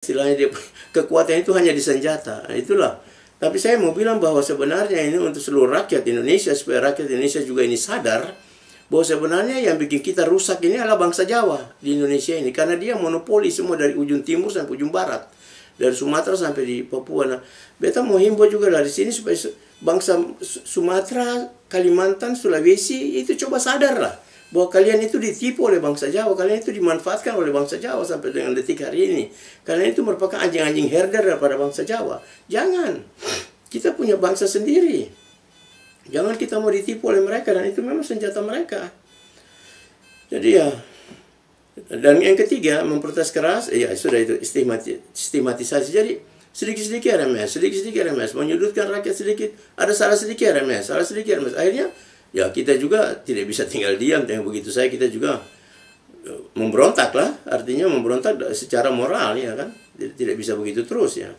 istilahnya dia kekuatan itu hanya di senjata. Nah, itulah. Tapi saya mau bilang bahwa sebenarnya ini untuk seluruh rakyat Indonesia, supaya rakyat Indonesia juga ini sadar bahwa sebenarnya yang bikin kita rusak ini adalah bangsa Jawa di Indonesia ini, karena dia monopoli semua dari ujung timur sampai ujung barat, dari Sumatera sampai di Papua. Nah, beta mau himbau juga dari sini supaya bangsa Sumatera, Kalimantan, Sulawesi itu coba sadarlah bahwa kalian itu ditipu oleh bangsa Jawa, kalian itu dimanfaatkan oleh bangsa Jawa sampai dengan detik hari ini. Kalian itu merupakan anjing-anjing herder daripada bangsa Jawa. Jangan. Kita punya bangsa sendiri. Jangan kita mau ditipu oleh mereka, dan itu memang senjata mereka. Jadi ya, dan yang ketiga, memprotes keras, ya sudah itu stigmatisasi. Jadi sedikit-sedikit RMS, menyudutkan rakyat sedikit, ada salah sedikit RMS. Akhirnya ya kita juga tidak bisa tinggal diam dengan begitu saja. Kita juga memberontak lah, artinya memberontak secara moral, ya kan, tidak bisa begitu terus ya.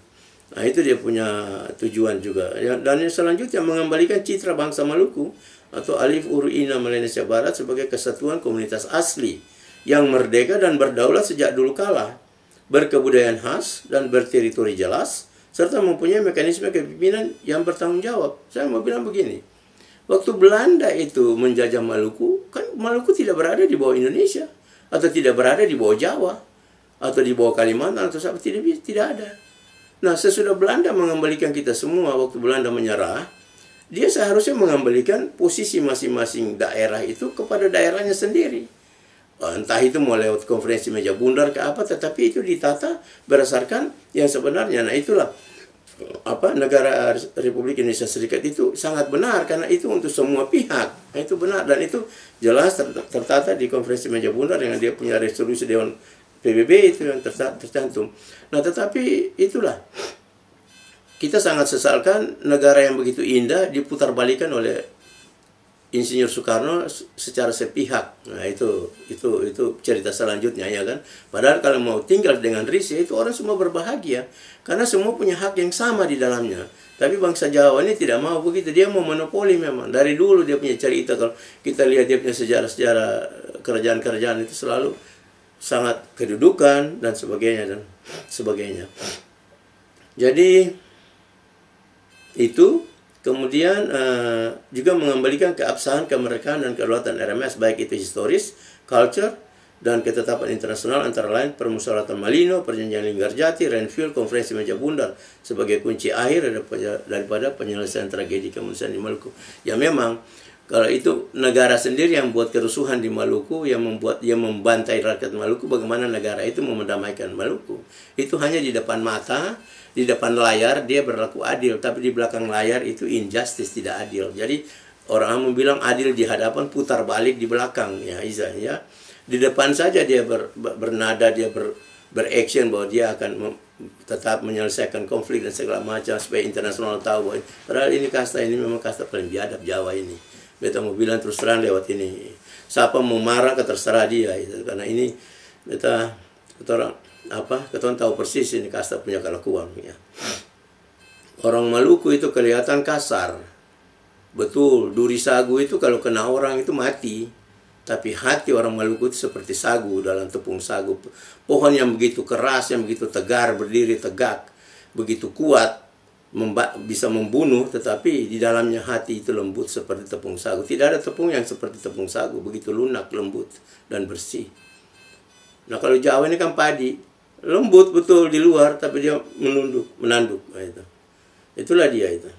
Nah, itu dia punya tujuan juga ya. Dan yang selanjutnya mengembalikan citra bangsa Maluku atau Alif Uruina Melanesia Barat sebagai kesatuan komunitas asli yang merdeka dan berdaulat sejak dulu kala, berkebudayaan khas dan berteritori jelas, serta mempunyai mekanisme kepemimpinan yang bertanggung jawab. Saya mau bilang begini, waktu Belanda itu menjajah Maluku, kan Maluku tidak berada di bawah Indonesia, atau tidak berada di bawah Jawa, atau di bawah Kalimantan, atau tidak ada. Nah, sesudah Belanda mengembalikan kita semua, waktu Belanda menyerah, dia seharusnya mengembalikan posisi masing-masing daerah itu kepada daerahnya sendiri. Entah itu mau lewat konferensi meja bundar ke apa, tetapi itu ditata berdasarkan yang sebenarnya. Nah, itulah negara Republik Indonesia Serikat itu sangat benar, karena itu untuk semua pihak. Nah, itu benar, dan itu jelas tertata di konferensi meja bundar dengan dia punya resolusi Dewan PBB itu yang tercantum. Nah, tetapi itulah, kita sangat sesalkan negara yang begitu indah diputar balikan oleh Insinyur Soekarno secara sepihak. Nah, itu cerita selanjutnya, ya kan. Padahal kalau mau tinggal dengan risih, itu orang semua berbahagia, karena semua punya hak yang sama di dalamnya. Tapi bangsa Jawa ini tidak mau begitu, dia mau monopoli memang. Dari dulu dia punya cerita, kalau kita lihat dia punya sejarah-sejarah kerajaan-kerajaan itu selalu sangat kedudukan dan sebagainya. Jadi itu kemudian juga mengembalikan keabsahan, kemerdekaan dan kedaulatan RMS, baik itu historis, culture, dan ketetapan internasional, antara lain Permusyawaratan Malino, Perjanjian Linggarjati, Renville, Konferensi Meja Bundar sebagai kunci akhir daripada penyelesaian tragedi kemanusiaan di Maluku. Ya memang kalau itu negara sendiri yang buat kerusuhan di Maluku, yang membantai rakyat Maluku, bagaimana negara itu mau mendamaikan Maluku? Itu hanya di depan mata, di depan layar dia berlaku adil, tapi di belakang layar itu injustice, tidak adil. Jadi orang mau bilang adil di hadapan, putar balik di belakang, ya Iza, ya. Di depan saja dia bernada, dia beraction bahwa dia akan tetap menyelesaikan konflik dan segala macam supaya internasional tahu bahwa padahal ini kasta ini memang kasta paling biadab Jawa ini. Beta mau bilang terus terang lewat ini, siapa mau marah terserah dia itu, karena ini beta keton tahu persis ini kasta punya kelakuan ya. Orang Maluku itu kelihatan kasar, betul. Duri sagu itu kalau kena orang itu mati, tapi hati orang Maluku itu seperti sagu dalam tepung sagu. Pohon yang begitu keras, yang begitu tegar, berdiri tegak, begitu kuat, bisa membunuh, tetapi di dalamnya hati itu lembut seperti tepung sagu. Tidak ada tepung yang seperti tepung sagu, begitu lunak, lembut, dan bersih. Nah, kalau Jawa ini kan padi, lembut betul di luar, tapi dia menanduk. Nah, itulah dia itu.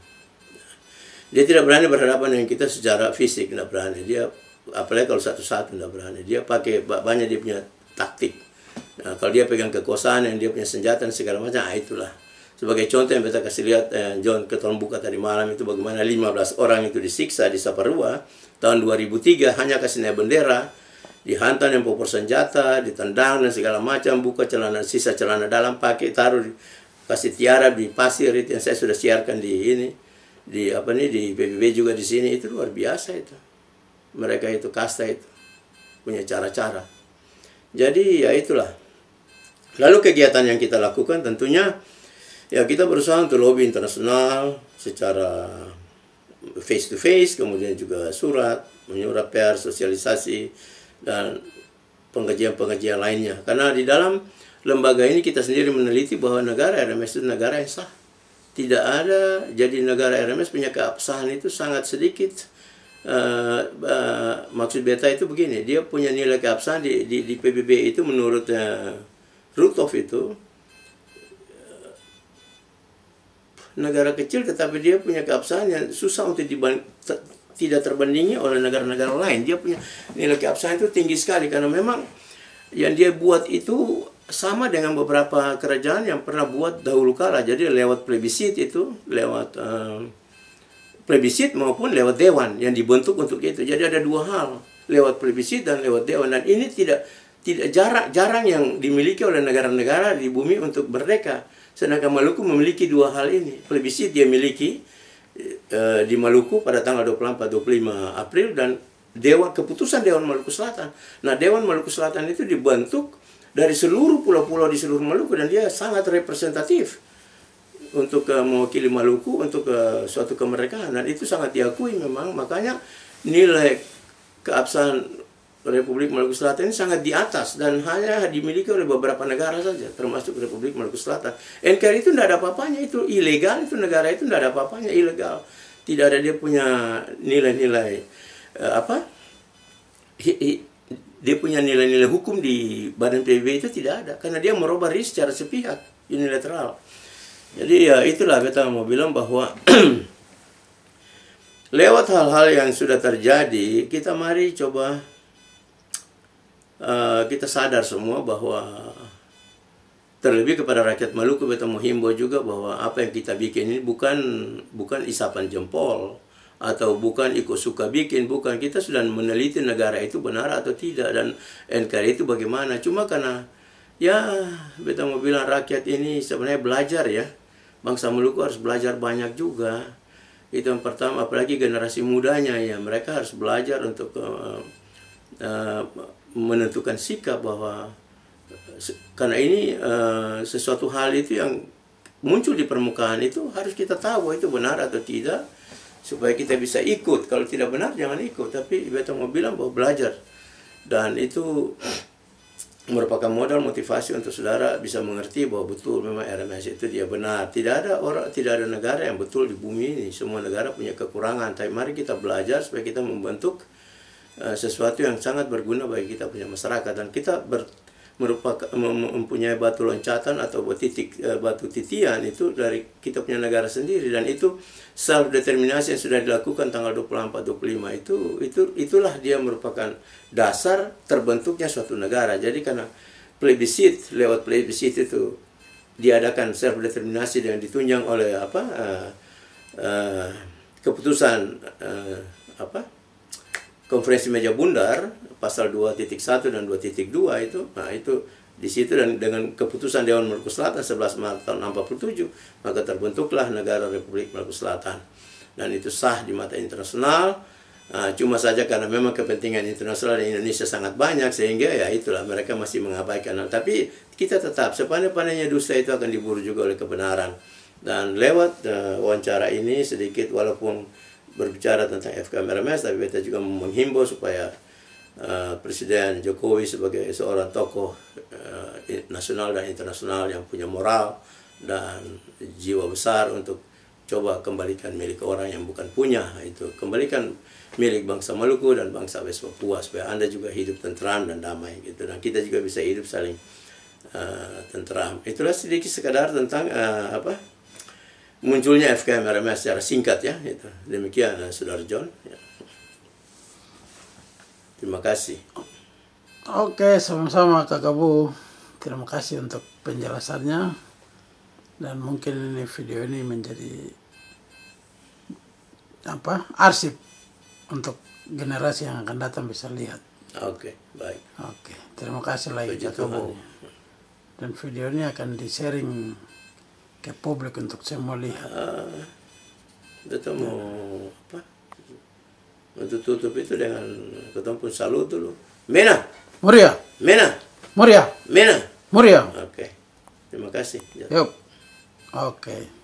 Dia tidak berani berhadapan dengan kita secara fisik, tidak berani. Dia, apalagi kalau satu-satu, tidak berani. Dia pakai banyak, dia punya taktik. Nah, kalau dia pegang kekuasaan, yang dia punya senjata dan segala macam, itulah. Sebagai contoh yang kita kasih lihat, John keton buka tadi malam itu, bagaimana 15 orang itu disiksa di Saparua tahun 2003 hanya kasih naik bendera, dihantam yang popor senjata, ditendang dan segala macam, buka sisa celana dalam pakai, taruh kasih tiara di pasir, itu yang saya sudah siarkan di PBB juga di sini. Itu luar biasa itu. Mereka itu kasta itu punya cara-cara. Jadi ya itulah. Lalu kegiatan yang kita lakukan tentunya ya kita berusaha untuk lobby internasional secara face to face, kemudian juga menyurat pers, sosialisasi, dan pengajian-pengajian lainnya. Karena di dalam lembaga ini kita sendiri meneliti bahwa negara RMS itu negara yang sah. Tidak ada, jadi negara RMS punya keabsahan itu sangat sedikit. Maksud beta itu begini, dia punya nilai keabsahan di PBB itu menurut Ruthoff itu negara kecil tetapi dia punya keabsahan yang susah untuk tidak terbandingi oleh negara-negara lain. Dia punya nilai keabsahan itu tinggi sekali karena memang yang dia buat itu sama dengan beberapa kerajaan yang pernah buat dahulu kala. Jadi lewat plebisit itu, lewat plebisit maupun lewat dewan yang dibentuk untuk itu. Jadi ada dua hal, lewat plebisit dan lewat dewan. Dan ini tidak jarang yang dimiliki oleh negara-negara di bumi untuk merdeka. Sedangkan Maluku memiliki dua hal ini. Plebisit dia miliki di Maluku pada tanggal 24-25 April dan keputusan Dewan Maluku Selatan. Nah, Dewan Maluku Selatan itu dibentuk dari seluruh pulau-pulau di seluruh Maluku dan dia sangat representatif untuk mewakili Maluku untuk suatu kemerdekaan dan itu sangat diakui memang. Makanya nilai keabsahan Republik Maluku Selatan ini sangat di atas dan hanya dimiliki oleh beberapa negara saja, termasuk Republik Maluku Selatan. NKRI itu tidak ada apa-apanya, itu ilegal, itu negara itu tidak ada apa-apanya, ilegal. Tidak ada dia punya nilai-nilai dia punya nilai-nilai hukum di badan PBB itu tidak ada karena dia merubah diri secara sepihak, unilateral. Jadi ya itulah kita mau bilang bahwa lewat hal-hal yang sudah terjadi kita mari coba kita sadar semua bahwa terlebih kepada rakyat Maluku kita menghimbau juga bahwa apa yang kita bikin ini bukan isapan jempol atau bukan ikut suka bikin, bukan. Kita sudah meneliti negara itu benar atau tidak dan NKRI itu bagaimana. Cuma karena ya kita mau bilang rakyat ini sebenarnya belajar ya, bangsa Maluku harus belajar banyak juga. Itu yang pertama, apalagi generasi mudanya ya, mereka harus belajar untuk menentukan sikap bahwa karena ini sesuatu hal itu yang muncul di permukaan itu harus kita tahu itu benar atau tidak supaya kita bisa ikut. Kalau tidak benar jangan ikut, tapi beta mau bilang bahwa belajar dan itu merupakan modal motivasi untuk saudara bisa mengerti bahwa betul memang RMS itu dia benar. Tidak ada negara yang betul di bumi ini. Semua negara punya kekurangan. Tapi mari kita belajar supaya kita membentuk sesuatu yang sangat berguna bagi kita punya masyarakat dan kita mempunyai batu loncatan atau batu titian itu dari kita punya negara sendiri dan itu self determinasi yang sudah dilakukan tanggal 24-25 itulah dia merupakan dasar terbentuknya suatu negara. Jadi karena lewat plebisit itu diadakan self determinasi dengan ditunjang oleh keputusan Konferensi Meja Bundar pasal 2.1 dan 2.2 itu, nah itu di situ dan dengan keputusan Dewan Maluku Selatan 11 Maret tahun 67 maka terbentuklah negara Republik Maluku Selatan dan itu sah di mata internasional. Cuma saja karena memang kepentingan internasional di Indonesia sangat banyak sehingga ya itulah mereka masih mengabaikan. Tapi kita tetap sepandai-pandainya dusta itu akan diburu juga oleh kebenaran dan lewat wawancara ini sedikit walaupun berbicara tentang FKM RMS, tapi kita juga menghimbau supaya Presiden Jokowi sebagai seorang tokoh nasional dan internasional yang punya moral dan jiwa besar untuk coba kembalikan milik orang yang bukan punya, itu kembalikan milik bangsa Maluku dan bangsa West Papua supaya Anda juga hidup tentram dan damai gitu dan kita juga bisa hidup saling tentram. Itulah sedikit sekadar tentang munculnya FKM RMS secara singkat ya. Itu. Demikian Saudara John. Ya. Terima kasih. Oke, sama-sama Kak Kabu. Terima kasih untuk penjelasannya. Dan mungkin ini video ini menjadi arsip untuk generasi yang akan datang bisa lihat. Oke, baik. Oke, terima kasih lagi Kak Kabu. Dan video ini akan di-sharing ke publik untuk semua lihat. Kita mau untuk tutup itu dengan ketemu pun salut dulu. Mena. Muria. Mena. Muria. Mena. Muria. Oke. Terima kasih. Yuk. Oke.